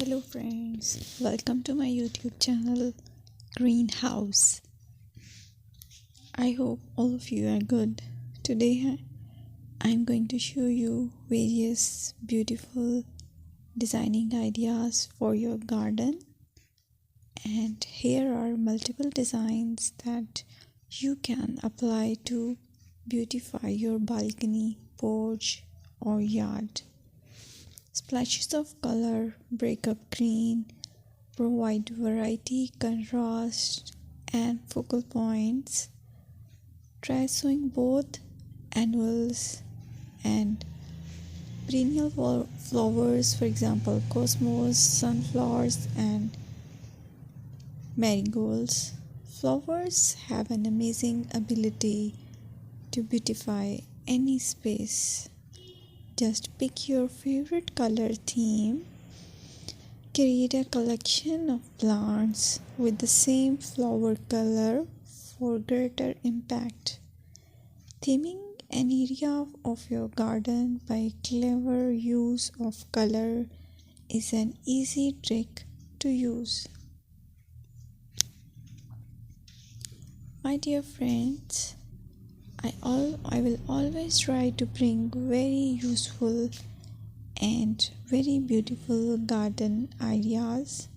Hello friends, welcome to my YouTube channel Greenhouse. I hope all of you are good. Today I'm going to show you various beautiful designing ideas for your garden, and here are multiple designs that you can apply to beautify your balcony, porch or yard. Splashes of color break up green, provide variety, contrast, and focal points. Try sowing both annuals and perennial flowers, for example, cosmos, sunflowers, and marigolds. Flowers have an amazing ability to beautify any space. Just pick your favorite color theme. Create a collection of plants with the same flower color for greater impact. Theming an area of your garden by clever use of color is an easy trick to use. My dear friends, I will always try to bring very useful and very beautiful garden ideas.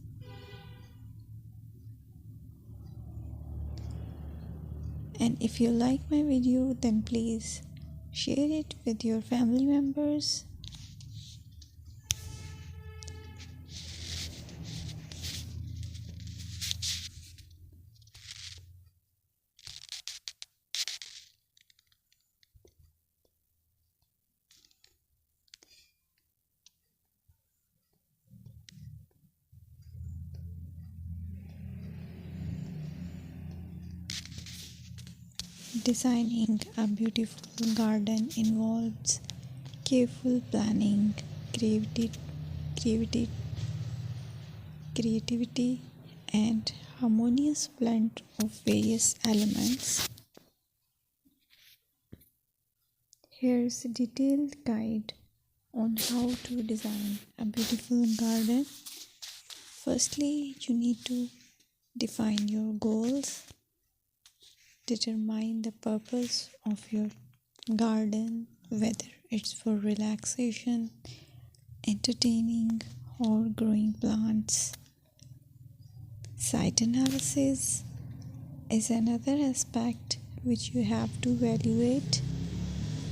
And if you like my video, then please share it with your family members. Designing a beautiful garden involves careful planning, creativity, creativity, and harmonious blend of various elements. Here's a detailed guide on how to design a beautiful garden. Firstly, you need to define your goals. Determine the purpose of your garden, whether it's for relaxation, entertaining, or growing plants. Site analysis is another aspect which you have to evaluate.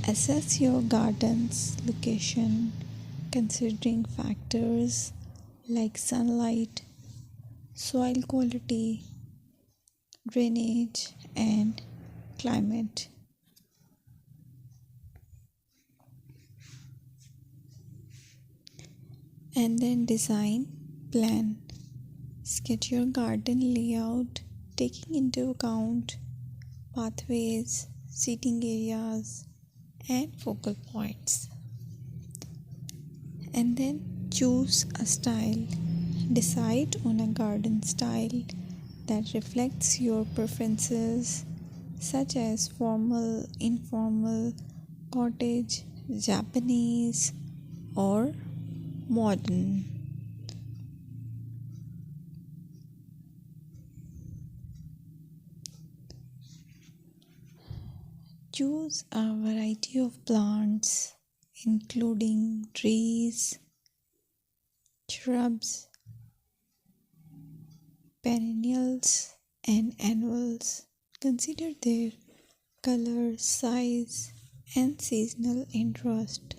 Assess your garden's location, considering factors like sunlight, soil quality, drainage, and climate. And then design, plan. Sketch your garden layout, taking into account pathways, seating areas, and focal points. And then choose a style. Decide on a garden style that reflects your preferences, such as formal, informal, cottage, Japanese, or modern. Choose a variety of plants, including trees, shrubs, perennials, and annuals. Consider their color, size, and seasonal interest.